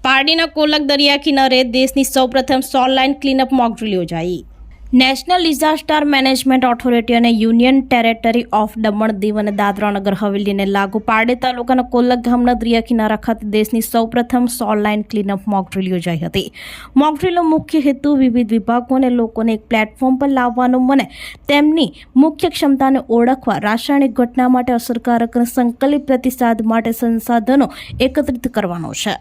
પારડીના કોલક દરિયા કિનારે દેશની સૌપ્રથમ 100 લાઇન ક્લીનઅપ મોક ડ્રીલ યોજાઈ। નેશનલ ડિઝાસ્ટર મેનેજમેન્ટ ઓથોરિટી અને union territory of Daman Diu અને દાદરા નગર હવેલીને લાગુ પારડી તાલુકાના કોલક ગામના દરિયા કિનારા ખાતે દેશની સૌપ્રથમ 100 લાઇન ક્લીનઅપ મોક ડ્રીલ યોજાઈ હતી। મોક ડ્રીલનો મુખ્ય હેતુ વિવિધ વિભાગો અને લોકોને એક પ્લેટફોર્મ પર લાવવાનો અને તેમની મુખ્ય ક્ષમતાને ઓળખવા, રાસાયણિક ઘટના માટે અસરકારક અને સંકલિત પ્રતિસાદ માટે સંસાધનો એકત્રિત કરવાનો છે।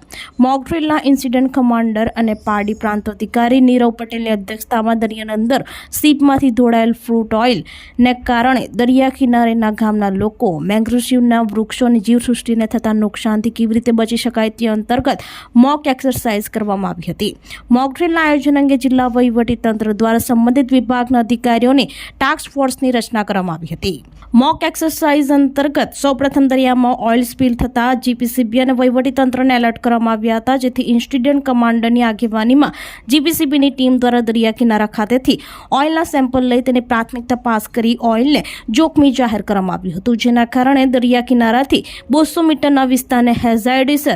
મોક ડ્રીલના ઇન્સિડન્ટ કમાન્ડર અને પારડી પ્રાંત અધિકારી નીરવ પટેલની અધ્યક્ષતામાં દરિયાના અંદર સીપમાંથી ધોળાયેલ ફ્રૂટ ઓઇલને કારણે દરિયા કિનારેના ગામના લોકો મેંગ્રુવના વૃક્ષોની જીવસૃષ્ટિને થતા નુકસાનથી કેવી રીતે બચી શકાય તે અંતર્ગત મોક એક્સરસાઇઝ કરવામાં આવી હતી। મોક ડ્રીલના આયોજન અંગે જિલ્લા વહીવટીતંત્ર દ્વારા સંબંધિત વિભાગના અધિકારીઓની ટાસ્ક ફોર્સની રચના કરવામાં આવી હતી। મોક એક્સરસાઇઝ અંતર્ગત સૌપ્રથમ દરિયામાં ઓઇલ સ્પીલ થતા જીપીસીબી અને વહીવટીતંત્રને એલર્ટ કરવામાં આવ્યા હતા, જેથી ઇન્સિડન્ટ કમાન્ડરની આગેવાનીમાં જીપીસીબીની ટીમ દ્વારા દરિયા કિનારા ખાતેથી ઓઇલના સેમ્પલ લઈ તેની પ્રાથમિક તપાસ કરી ઓઇલને જોખમી જાહેર કરવામાં આવ્યું હતું, જેના કારણે દરિયા કિનારાથી 200 મીટરના વિસ્તારને હેઝાર્ડિયસ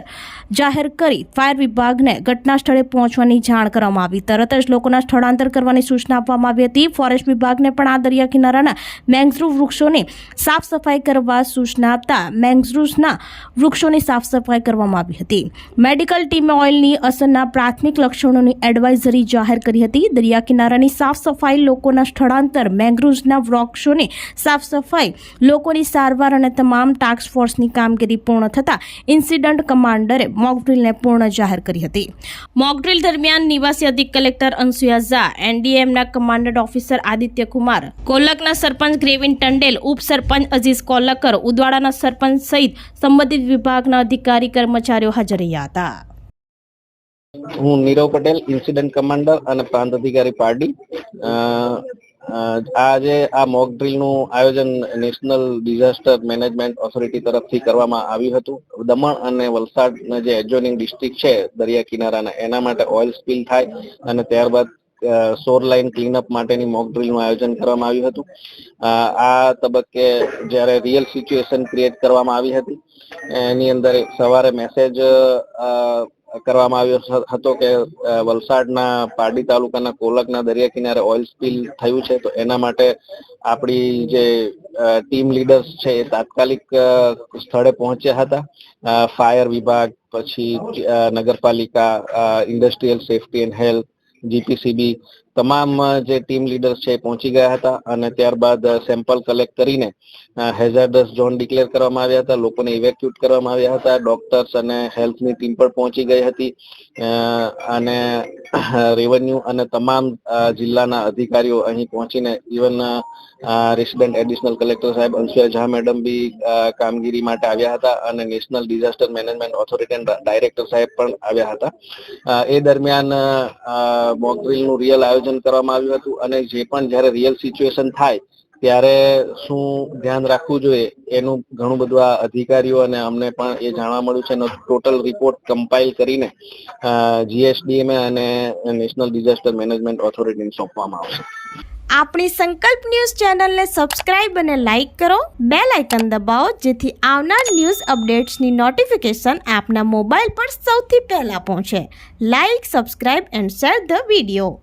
જાહેર કરી ફાયર વિભાગને ઘટના સ્થળે પહોંચવાની જાણ કરવામાં આવી। તરત જ લોકોના સ્થળાંતર કરવાની સૂચના આપવામાં આવી હતી। ફોરેસ્ટ વિભાગને પણ આ દરિયા કિનારાના મેંગ્રુવ વૃક્ષોની સાફ સફાઈ કરવા સૂચના આપતા મેંગ્રુવના વૃક્ષોની સાફ સફાઈ કરવામાં આવી હતી। મેડિકલ ટીમે ઓઇલની અસરના પ્રાથમિક લક્ષણોની એડવાઇઝરી જાહેર કરી હતી। દરિયા કિનારાની સાફ સફાઈ, લોકોના સ્થળાંતર, મેંગ્રુવના વૃક્ષોની સાફ સફાઈ, લોકોની સારવાર અને તમામ ટાસ્ક ફોર્સની કામગીરી પૂર્ણ થતાં ઇન્સિડન્ટ કમાન્ડરે મોક ડ્રીલને પૂર્ણ જાહેર કરી હતી। મોક ડ્રીલ દરમિયાન નિવાસી અધિક કલેક્ટર અનસુયા ઝા, એનડીએમના કમાન્ડન્ટ ઓફિસર આદિત્ય કુમાર, કોલકના સરપંચ ગ્રેવિન ટંડેલ, ઉપસરપંચ અઝીઝ કોલકર, ઉદવાડાના સરપંચ સહિત સંબંધિત વિભાગના અધિકારી કર્મચારીઓ હાજર રહ્યા હતા। હું નીરવ પટેલ, ઇન્સિડન્ટ કમાન્ડર અને પ્રાંત અધિકારી પારડી। આજે આ મોક ડ્રીલનું આયોજન નેશનલ ડિઝાસ્ટર મેનેજમેન્ટ ઓથોરિટી તરફથી કરવામાં આવ્યું હતું। દમણ અને વલસાડના જે એડજોઇનિંગ ડિસ્ટ્રિક્ટ છે દરિયા કિનારાના, એના માટે ઓઇલ સ્પીલ થાય અને ત્યારબાદ 100 લાઇન ક્લીનઅપ માટેની મોક ડ્રીલનું આયોજન કરવામાં આવ્યું હતું। આ તબક્કે જ્યારે રિયલ સિચ્યુએશન ક્રિએટ કરવામાં આવી હતી, એની અંદર સવારે મેસેજ કરવામાં આવ્યો હતો કે વલસાડના પારડી તાલુકાના કોલકના દરિયા કિનારે ઓઇલ સ્પીલ થયું છે, તો એના માટે આપણી જે ટીમ લીડર્સ છે એ તાત્કાલિક સ્થળે પહોંચ્યા હતા। ફાયર વિભાગ, પછી નગરપાલિકા, industrial safety and health, GPCB, તમામ જે ટીમ લીડર્સ છે પહોંચી ગયા હતા અને ત્યારબાદ સેમ્પલ કલેક્ટ કરીને હેઝાર્ડસ ઝોન ડિક્લેર કરવામાં આવ્યા હતા, લોકોને ઇવેક્યુએટ કરવામાં આવ્યા હતા। ડોક્ટર્સ અને હેલ્થની ટીમ પણ પહોંચી ગઈ હતી અને રેવન્યુ અને તમામ જિલ્લાના અધિકારીઓ અહીં પહોંચીને ઇવન રેસિડેન્ટ એડિશનલ કલેક્ટર સાહેબ અનસુયા ઝા મેડમ બી કામગીરી માટે આવ્યા હતા અને નેશનલ ડિઝાસ્ટર મેનેજમેન્ટ ઓથોરિટીના ડાયરેક્ટર સાહેબ પણ આવ્યા હતા। એ દરમિયાન મોક ડ્રીલનું રિયલ આયોજન કરવામાં આવ્યું હતું અને જે પણ જ્યારે રિયલ સિચ્યુએશન થાય ત્યારે શું ધ્યાન રાખવું જોઈએ એનું ઘણું બધું આ અધિકારીઓ અને અમને પણ એ જાણવા મળ્યું છે અને ટોટલ રિપોર્ટ કમ્પાઇલ કરીને જીએસડીએમએ અને નેશનલ ડિઝાસ્ટર મેનેજમેન્ટ ઓથોરિટીને સોંપવામાં આવશે। આપણી સંકલ્પ ન્યૂઝ ચેનલને સબસ્ક્રાઇબ અને લાઇક કરો, બેલ આઇકન દબાવો, જેથી આવનાર ન્યૂઝ અપડેટ્સની નોટિફિકેશન આપના મોબાઈલ પર સૌથી પહેલા પહોંચે। Like, subscribe and share the video.